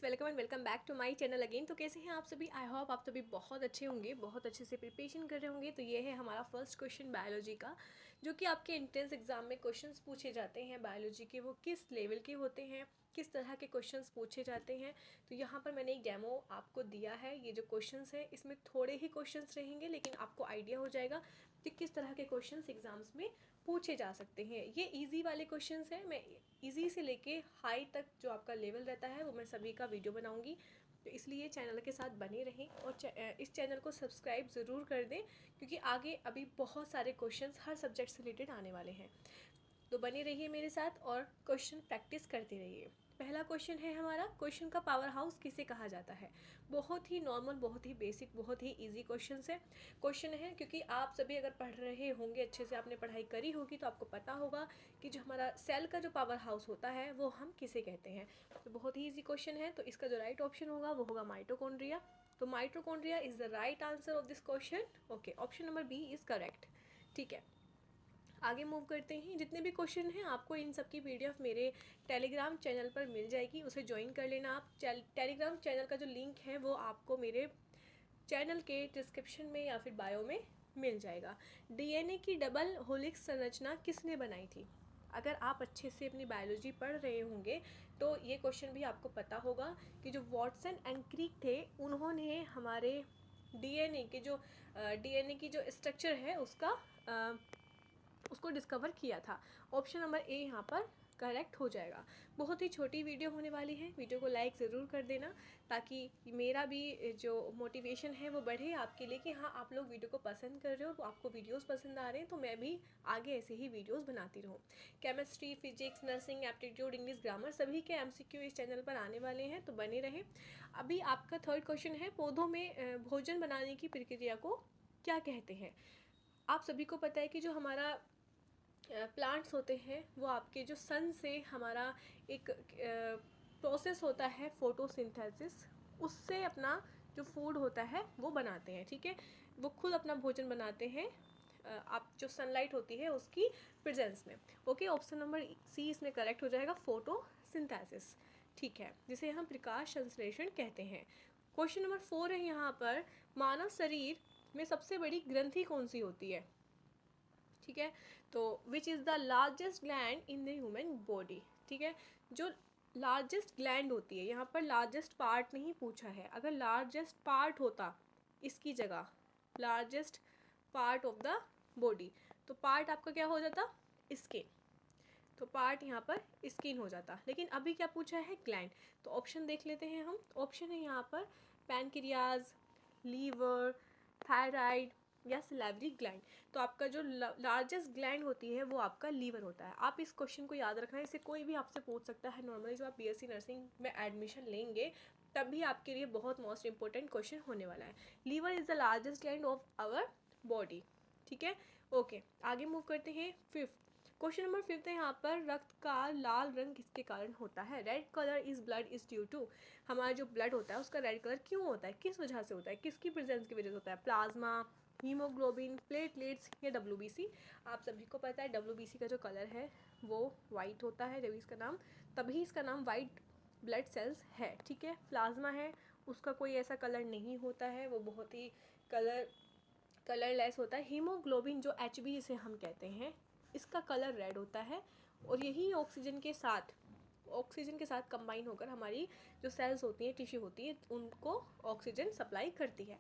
Welcome and welcome back to my channel again. तो कैसे हैं आप सभी? आई होप आप सभी बहुत अच्छे होंगे, बहुत अच्छे से प्रिपरेशन कर रहे होंगे। तो ये है हमारा फर्स्ट क्वेश्चन बायोलॉजी का, जो कि आपके एंट्रेंस एग्जाम में क्वेश्चंस पूछे जाते हैं बायोलॉजी के। वो किस लेवल के होते हैं, किस तरह के क्वेश्चंस पूछे जाते हैं। तो यहाँ पर मैंने एक डेमो आपको दिया है। ये जो क्वेश्चंस है इसमें थोड़े ही क्वेश्चंस रहेंगे, लेकिन आपको आइडिया हो जाएगा कि किस तरह के क्वेश्चंस एग्जाम्स में पूछे जा सकते हैं। ये इजी वाले क्वेश्चंस हैं। मैं इजी से लेके हाई तक जो आपका लेवल रहता है वो मैं सभी का वीडियो बनाऊंगी। तो इसलिए चैनल के साथ बने रहें और इस चैनल को सब्सक्राइब ज़रूर कर दें, क्योंकि आगे अभी बहुत सारे क्वेश्चंस हर सब्जेक्ट से रिलेटेड आने वाले हैं। तो बने रहिए मेरे साथ और क्वेश्चन प्रैक्टिस करते रहिए। पहला क्वेश्चन है हमारा, क्वेश्चन का पावर हाउस किसे कहा जाता है। बहुत ही नॉर्मल, बहुत ही बेसिक, बहुत ही इजी क्वेश्चन है, क्योंकि आप सभी अगर पढ़ रहे होंगे, अच्छे से आपने पढ़ाई करी होगी, तो आपको पता होगा कि जो हमारा सेल का जो पावर हाउस होता है वो हम किसे कहते हैं। तो बहुत ही ईजी क्वेश्चन है। तो इसका जो राइट ऑप्शन होगा वो होगा माइटोकॉन्ड्रिया। तो mitochondria is the right answer of this question. Okay, option number B is correct. ठीक है, आगे मूव करते हैं। जितने भी क्वेश्चन हैं आपको इन सब की पीडीएफ मेरे टेलीग्राम चैनल पर मिल जाएगी, उसे ज्वाइन कर लेना आप। टेलीग्राम चैनल का जो लिंक है वो आपको मेरे चैनल के डिस्क्रिप्शन में या फिर बायो में मिल जाएगा। डीएनए की डबल हेलिक्स संरचना किसने बनाई थी? अगर आप अच्छे से अपनी बायोलॉजी पढ़ रहे होंगे तो ये क्वेश्चन भी आपको पता होगा कि जो वॉटसन एंड क्रिक थे, उन्होंने हमारे डीएनए की जो स्ट्रक्चर है उसको डिस्कवर किया था। ऑप्शन नंबर ए यहाँ पर करेक्ट हो जाएगा। बहुत ही छोटी वीडियो होने वाली है, वीडियो को लाइक ज़रूर कर देना, ताकि मेरा भी जो मोटिवेशन है वो बढ़े आपके लिए कि हाँ, आप लोग वीडियो को पसंद कर रहे हो, आपको वीडियोस पसंद आ रहे हैं, तो मैं भी आगे ऐसे ही वीडियोस बनाती रहूँ। Chemistry, physics, nursing, aptitude, English, grammar सभी के एमसीक्यू इस चैनल पर आने वाले हैं, तो बने रहें। अभी आपका थर्ड क्वेश्चन है, पौधों में भोजन बनाने की प्रक्रिया को क्या कहते हैं। आप सभी को पता है कि जो हमारा प्लांट्स होते हैं वो आपके जो सन से हमारा एक प्रोसेस होता है फोटोसिंथेसिस, उससे अपना जो फूड होता है वो बनाते हैं। ठीक है, वो खुद अपना भोजन बनाते हैं आप जो सनलाइट होती है उसकी प्रेजेंस में। ओके, ऑप्शन नंबर सी इसमें करेक्ट हो जाएगा, फोटोसिंथेसिस। ठीक है, जिसे हम प्रकाश संश्लेषण कहते हैं। क्वेश्चन नंबर 4 है यहाँ पर, मानव शरीर में सबसे बड़ी ग्रंथि कौन सी होती है। ठीक है, तो which is the largest gland in the human body. ठीक है, जो लार्जेस्ट ग्लैंड होती है, यहाँ पर लार्जेस्ट पार्ट नहीं पूछा है। अगर लार्जेस्ट पार्ट होता इसकी जगह, largest part of the body, तो पार्ट आपका क्या हो जाता, स्किन। तो पार्ट यहाँ पर स्किन हो जाता, लेकिन अभी क्या पूछा है, ग्लैंड। तो ऑप्शन देख लेते हैं हम। ऑप्शन है यहाँ पर पैनक्रियाज, लीवर, थायराइड या सिलेवरी ग्लैंड। तो आपका जो लार्जेस्ट ग्लैंड होती है वो आपका लीवर होता है। आप इस क्वेश्चन को याद रखना, इसे कोई भी आपसे पूछ सकता है। नॉर्मली जब आप बीएससी नर्सिंग में एडमिशन लेंगे तब भी आपके लिए बहुत मोस्ट इंपॉर्टेंट क्वेश्चन होने वाला है। Liver is the largest gland of our body. ठीक है, ओके, आगे मूव करते हैं। फिफ्थ क्वेश्चन नंबर 5 है यहाँ पर, रक्त का लाल रंग किसके कारण होता है। Red colour is blood is due to, हमारा जो ब्लड होता है उसका रेड कलर क्यों होता है, किस वजह से होता है, किसकी प्रेजेंस की वजह से होता है। प्लाज्मा, हीमोग्लोबिन, प्लेटलेट्स या डब्ल्यूबीसी। आप सभी को पता है डब्ल्यूबीसी का जो कलर है वो वाइट होता है, तभी इसका नाम वाइट ब्लड सेल्स है। ठीक है, प्लाज्मा है उसका कोई ऐसा कलर नहीं होता है, वो बहुत ही कलरलेस होता है। हीमोग्लोबिन जो एचबी जिसे हम कहते हैं, इसका कलर रेड होता है, और यही ऑक्सीजन के साथ कंबाइन होकर हमारी जो सेल्स होती हैं, टिश्यू होती है, उनको ऑक्सीजन सप्लाई करती है।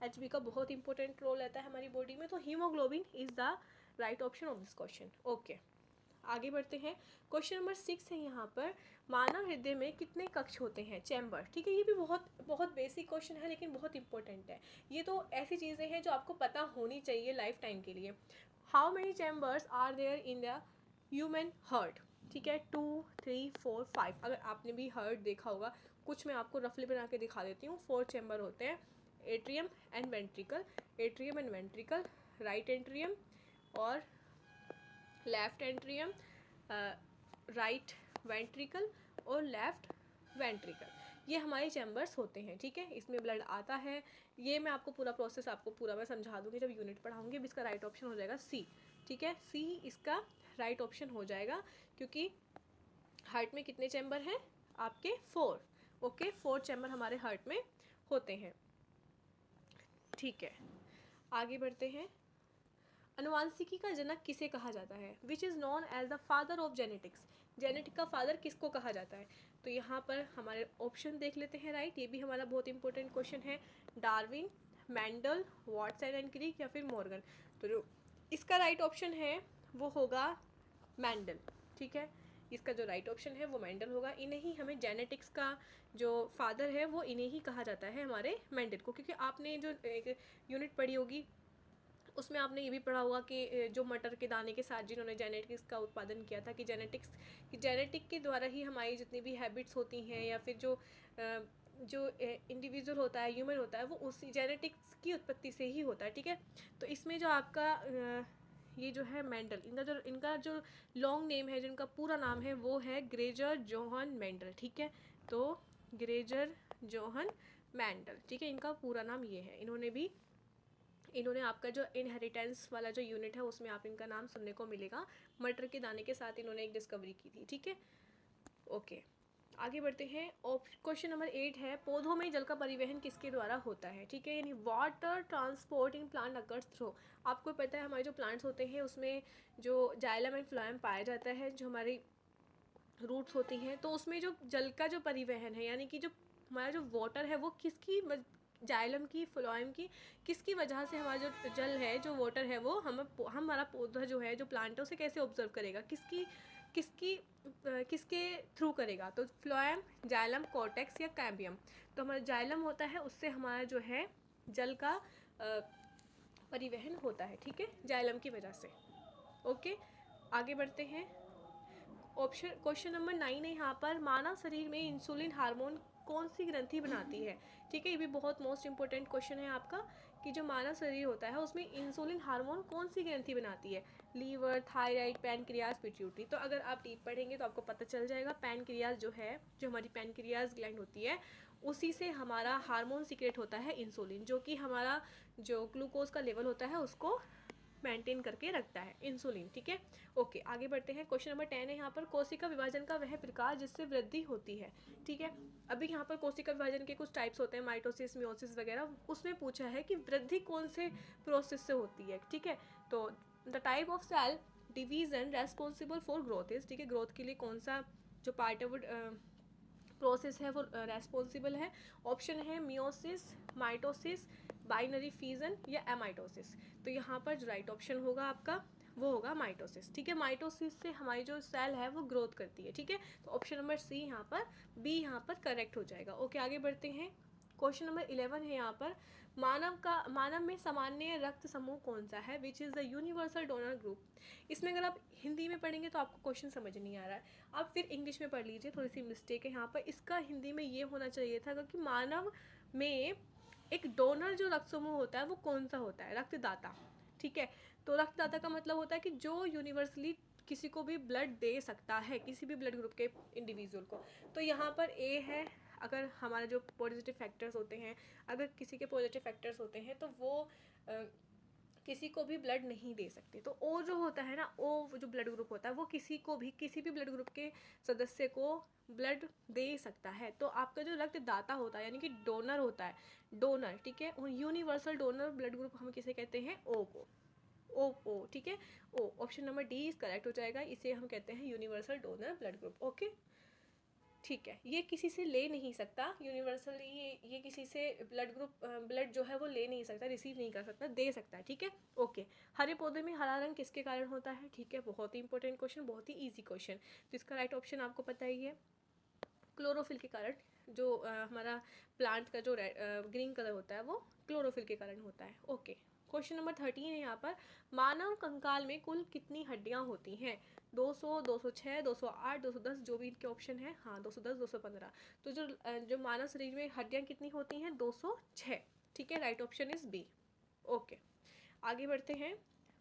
एचबी का बहुत इंपॉर्टेंट रोल रहता है हमारी बॉडी में। तो haemoglobin is the right option of this question. Okay, आगे बढ़ते हैं। क्वेश्चन नंबर 6 है यहाँ पर, मानव हृदय में कितने कक्ष होते हैं, चैम्बर। ठीक है, ये भी बहुत बेसिक क्वेश्चन है, लेकिन बहुत इंपॉर्टेंट है। ये तो ऐसी चीज़ें हैं जो आपको पता होनी चाहिए लाइफ टाइम के लिए। How many chambers are there in the human heart. ठीक है, 2, 3, 4, 5। अगर आपने भी हार्ट देखा होगा, कुछ मैं आपको रफली बना के दिखा देती हूँ। 4 चैम्बर होते हैं, atrium and ventricle, right atrium और लेफ्ट एट्रियम, राइट वेंट्रिकल और लेफ्ट वेंट्रिकल, ये हमारे चैम्बर्स होते हैं। ठीक है, इसमें ब्लड आता है। ये मैं आपको पूरा प्रोसेस मैं समझा दूंगी जब यूनिट पढ़ाऊंगी। अब इसका राइट ऑप्शन हो जाएगा सी। ठीक है, सी इसका राइट ऑप्शन हो जाएगा, क्योंकि हार्ट में कितने चैम्बर हैं आपके, 4। ओके, 4 चैम्बर हमारे हार्ट में होते हैं, ठीक है। आगे बढ़ते हैं। अनुवांशिकी का जनक किसे कहा जाता है? Which is known as the father of genetics. Genetic का फादर किसको कहा जाता है? तो यहाँ पर हमारे ऑप्शन देख लेते हैं, राइट। ये भी हमारा बहुत इंपॉर्टेंट क्वेश्चन है। Darwin, Mendel, Watson and Crick या फिर मॉर्गन। तो जो इसका राइट ऑप्शन है वो होगा मैंडल, ठीक है। इसका जो राइट ऑप्शन है वो मैंडल होगा। इन्हें ही हमें जेनेटिक्स का जो फादर है वो इन्हें ही कहा जाता है, हमारे मैंडल को। क्योंकि आपने जो एक यूनिट पढ़ी होगी उसमें आपने ये भी पढ़ा होगा कि जो मटर के दाने के साथ जिन्होंने जेनेटिक्स का उत्पादन किया था, कि जेनेटिक के द्वारा ही हमारी जितनी भी हैबिट्स होती हैं या फिर जो इंडिविजुअल होता है, ह्यूमन होता है, वो उसी जेनेटिक्स की उत्पत्ति से ही होता है, ठीक है। तो इसमें जो आपका ये जो है मेंडल, इनका जो लॉन्ग नेम है, जिनका पूरा नाम है वो है ग्रेगर जोहन मेंडल, ठीक है। तो ग्रेगर जोहन मेंडल, ठीक है, इनका पूरा नाम ये है। इन्होंने आपका जो इनहेरिटेंस वाला जो यूनिट है उसमें आप इनका नाम सुनने को मिलेगा। मटर के दाने के साथ इन्होंने एक डिस्कवरी की थी, ठीक है। ओके, आगे बढ़ते हैं। क्वेश्चन नंबर 8 है, पौधों में जल का परिवहन किसके द्वारा होता है? ठीक है, यानी water transport in plant occurs through. आपको पता है हमारे जो प्लांट्स होते हैं उसमें जो जाइलम एंड फ्लोएम पाया जाता है, जो हमारी रूट्स होती हैं, तो उसमें जो जल का जो परिवहन है, यानी कि जो हमारा जो वाटर है वो किसकी जाइलम की, फ्लोएम की, किसकी वजह से हमारा जो जल है, जो वाटर है, वो हमारा पौधा जो है, जो प्लांट है, उसे कैसे ऑब्जर्व करेगा, किसके थ्रू करेगा? तो फ्लोएम, जाइलम, कॉर्टेक्स या कैम्बियम। तो हमारा जाइलम होता है, उससे हमारा जो है जल का परिवहन होता है, ठीक है, जाइलम की वजह से। ओके, आगे बढ़ते हैं। क्वेश्चन नंबर 9 है यहाँ पर, मानव शरीर में इंसुलिन हार्मोन कौन सी ग्रंथि बनाती है? ठीक है, ये भी बहुत मोस्ट इंपॉर्टेंट क्वेश्चन है आपका, कि जो मानव शरीर होता है उसमें इंसुलिन हार्मोन कौन सी ग्रंथि बनाती है? Liver, thyroid, pancreas, pituitary. तो अगर आप डीप पढ़ेंगे तो आपको पता चल जाएगा। पैनक्रियाज जो है, जो हमारी पैनक्रियाज ग्लैंड होती है, उसी से हमारा हार्मोन सीक्रेट होता है इंसुलिन, जो कि हमारा जो ग्लूकोज का लेवल होता है उसको मेंटेन करके रखता है, इंसुलिन, ठीक है। ओके, आगे बढ़ते हैं। क्वेश्चन नंबर 10 है यहाँ पर, कोशिका विभाजन का वह प्रकार जिससे वृद्धि होती है। ठीक है, अभी यहाँ पर कोशिका विभाजन के कुछ टाइप्स होते हैं, माइटोसिस, मियोसिस वगैरह, उसमें पूछा है कि वृद्धि कौन से प्रोसेस से होती है, ठीक है। तो the type of cell division responsible for growth is, ठीक है, ग्रोथ के लिए कौन सा जो पार्ट है वो प्रोसेस है वो रेस्पॉन्सिबल है? ऑप्शन है मियोसिस, माइटोसिस, बाइनरी फ्यूजन या एमाइटोसिस। तो यहाँ पर जो राइट ऑप्शन होगा आपका वो होगा माइटोसिस, ठीक है। माइटोसिस से हमारी जो सेल है वो ग्रोथ करती है, ठीक है। तो ऑप्शन नंबर सी यहाँ पर, बी यहाँ पर करेक्ट हो जाएगा। ओके, आगे बढ़ते हैं। क्वेश्चन नंबर 11 है यहाँ पर, मानव में सामान्य रक्त समूह कौन सा है? Which is the universal donor group. इसमें अगर आप हिंदी में पढ़ेंगे तो आपको क्वेश्चन समझ नहीं आ रहा है, आप फिर इंग्लिश में पढ़ लीजिए, थोड़ी सी मिस्टेक है यहाँ पर। इसका हिंदी में ये होना चाहिए था कि मानव में एक डोनर जो रक्त समूह होता है वो कौन सा होता है? रक्तदाता, ठीक है। तो रक्तदाता का मतलब होता है कि जो यूनिवर्सली किसी को भी ब्लड दे सकता है, किसी भी ब्लड ग्रुप के इंडिविजुअल को। तो यहाँ पर ए है। अगर हमारे जो पॉजिटिव फैक्टर्स होते हैं, अगर किसी के पॉजिटिव फैक्टर्स होते हैं तो वो किसी को भी ब्लड नहीं दे सकते। तो ओ जो होता है ना, ओ जो ब्लड ग्रुप होता है वो किसी भी ब्लड ग्रुप के सदस्य को ब्लड दे सकता है। तो आपका जो रक्तदाता होता है, यानी कि डोनर होता है, डोनर, ठीक है, और यूनिवर्सल डोनर ब्लड ग्रुप हम किसे कहते हैं? ओ को, ओ, ठीक है, O. Option number D is correct हो जाएगा, इसे हम कहते हैं universal donor blood group. Okay, ठीक है, ये किसी से ले नहीं सकता यूनिवर्सली, ये किसी से ब्लड जो है वो ले नहीं सकता, रिसीव नहीं कर सकता, दे सकता है, ठीक है। ओके, हरे पौधे में हरा रंग किसके कारण होता है? ठीक है, बहुत ही इंपॉर्टेंट क्वेश्चन, बहुत ही इजी क्वेश्चन। तो इसका राइट ऑप्शन आपको पता ही है, क्लोरोफिल के कारण। जो हमारा प्लांट का जो ग्रीन कलर होता है वो क्लोरोफिल के कारण होता है। ओके, क्वेश्चन नंबर 13 है यहाँ पर, मानव कंकाल में कुल कितनी हड्डियाँ होती हैं? 200, 206, 208, 210, जो भी इनके ऑप्शन है, हाँ 210, 215। तो जो मानव शरीर में हड्डियाँ कितनी होती हैं? 206, ठीक है, right option is B. Okay, आगे बढ़ते हैं।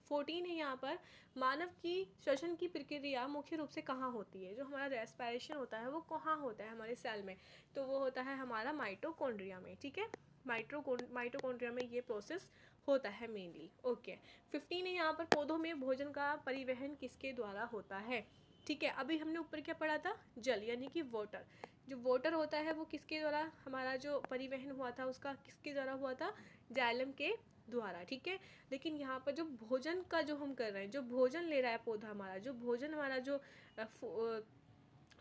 14 है यहाँ पर, मानव की श्वसन की प्रक्रिया मुख्य रूप से कहाँ होती है? जो हमारा रेस्पिरेशन होता है वो कहाँ होता है हमारे सेल में? तो वो होता है हमारा माइटोकॉन्ड्रिया में, ठीक है, माइटोकॉन्ड्रिया में ये प्रोसेस होता है मेनली। ओके, 15 है यहाँ पर, पौधों में भोजन का परिवहन किसके द्वारा होता है? ठीक है, अभी हमने ऊपर क्या पढ़ा था? जल, यानी कि वाटर। जो वाटर होता है वो किसके द्वारा, हमारा जो परिवहन हुआ था उसका किसके द्वारा हुआ था, जाइलम के द्वारा, ठीक है। लेकिन यहाँ पर जो भोजन का जो हम कर रहे हैं, जो भोजन ले रहा है पौधा हमारा, जो भोजन हमारा जो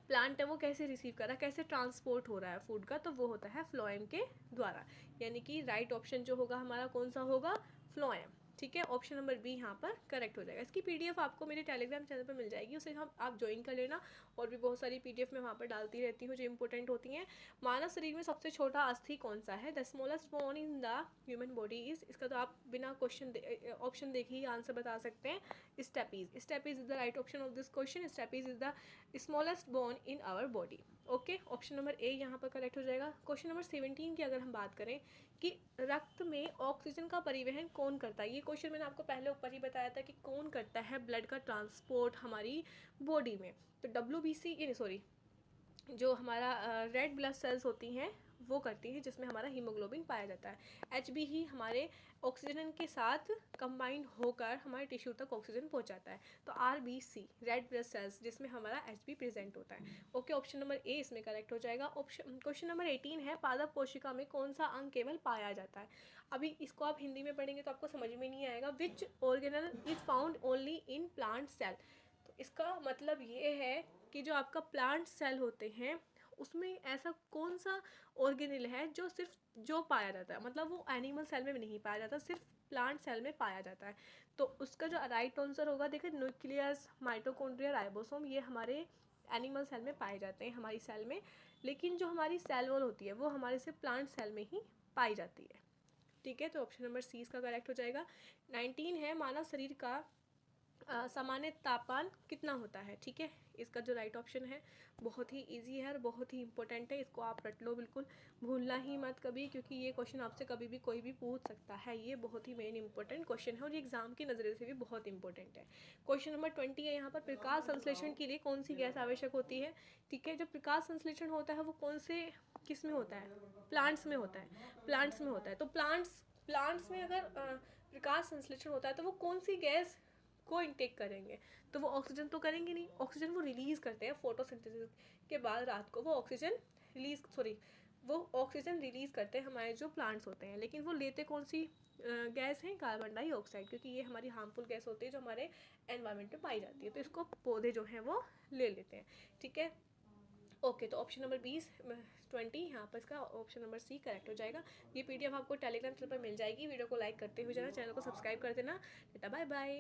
प्लांट है वो कैसे रिसीव कर रहा है, कैसे ट्रांसपोर्ट हो रहा है फूड का, तो वो होता है फ्लोएम के द्वारा। यानी कि राइट ऑप्शन जो होगा हमारा कौन सा होगा, फ्लोएम, ठीक है। ऑप्शन नंबर बी यहाँ पर करेक्ट हो जाएगा। इसकी पीडीएफ आपको मेरे टेलीग्राम चैनल पर मिल जाएगी, उसे हम आप ज्वाइन कर लेना। और भी बहुत सारी पीडीएफ मैं वहाँ पर डालती रहती हूँ जो इंपॉर्टेंट होती हैं। मानव शरीर में सबसे छोटा अस्थि कौन सा है, the smallest bone in the human body is, इसका तो आप बिना क्वेश्चन ऑप्शन देखे ही आंसर बता सकते हैं, stapes. Stapes is the right option of this question. Stapes is the smallest bone in our body. Okay, option number A यहाँ पर करेक्ट हो जाएगा। क्वेश्चन नंबर 17 की अगर हम बात करें कि रक्त में ऑक्सीजन का परिवहन कौन करता है, ये क्वेश्चन मैंने आपको पहले ऊपर ही बताया था कि कौन करता है ब्लड का ट्रांसपोर्ट हमारी बॉडी में। तो WBC सॉरी जो हमारा रेड ब्लड सेल्स होती हैं वो करती हैं, जिसमें हमारा हीमोग्लोबिन पाया जाता है। HB ही हमारे ऑक्सीजन के साथ कंबाइंड होकर हमारे टिश्यू तक ऑक्सीजन पहुंचाता है। तो RBC रेड ब्लड सेल्स, जिसमें हमारा HB प्रेजेंट होता है। ओके, ऑप्शन नंबर ए इसमें करेक्ट हो जाएगा। ऑप्शन क्वेश्चन नंबर 18 है, पादप कोशिका में कौन सा अंग केवल पाया जाता है। अभी इसको आप हिंदी में पढ़ेंगे तो आपको समझ में नहीं आएगा। Which organelle is found only in plant cell. तो इसका मतलब ये है कि जो आपका प्लांट सेल होते हैं उसमें ऐसा कौन सा ऑर्गेनल है जो पाया जाता है, मतलब वो एनिमल सेल में नहीं पाया जाता, सिर्फ प्लांट सेल में पाया जाता है। तो उसका जो राइट आंसर होगा, देखिए न्यूक्लियस, माइटोकॉन्ड्रिया, राइबोसोम, ये हमारे एनिमल सेल में पाए जाते हैं हमारी सेल में। लेकिन जो हमारी सेल वॉल होती है वो हमारे सिर्फ प्लांट सेल में ही पाई जाती है, ठीक है। तो ऑप्शन नंबर सी इसका करेक्ट हो जाएगा। 19 है, मानव शरीर का सामान्य तापमान कितना होता है, ठीक है। इसका जो राइट ऑप्शन है बहुत ही इजी है और बहुत ही इंपॉर्टेंट है, इसको आप रट लो, बिल्कुल भूलना ही मत कभी, क्योंकि ये क्वेश्चन आपसे कभी भी कोई भी पूछ सकता है। ये बहुत ही मेन इंपॉर्टेंट क्वेश्चन है और ये एग्जाम की नज़रिए से भी बहुत इंपॉर्टेंट है। क्वेश्चन नंबर 20 है यहाँ पर, प्रकाश संश्लेषण के लिए कौन सी गैस आवश्यक होती है, ठीक है। जो प्रकाश संश्लेषण होता है वो कौन से किस में होता है, प्लांट्स में होता है, प्लांट्स में होता है। तो प्लांट्स में अगर प्रकाश संश्लेषण होता है तो वो कौन सी गैस को इनटेक करेंगे, तो वो ऑक्सीजन तो करेंगे नहीं, ऑक्सीजन वो रिलीज़ करते हैं फोटोसिंथेसिस के बाद रात को, वो ऑक्सीजन रिलीज़ करते हैं हमारे जो प्लांट्स होते हैं। लेकिन वो लेते कौन सी गैस है, कार्बन डाइऑक्साइड, क्योंकि ये हमारी हार्मफुल गैस होती है जो हमारे एनवायरनमेंट में पाई जाती है। तो इसको पौधे जो हैं वो ले लेते हैं, ठीक है। ओके, तो ऑप्शन नंबर 20 यहाँ पर इसका ऑप्शन नंबर सी करेक्ट हो जाएगा। ये पीडीएफ आपको टेलीग्राम चैनल पर मिल जाएगी। वीडियो को लाइक करते हुए जाना, चैनल को सब्सक्राइब कर देना। Tata bye bye.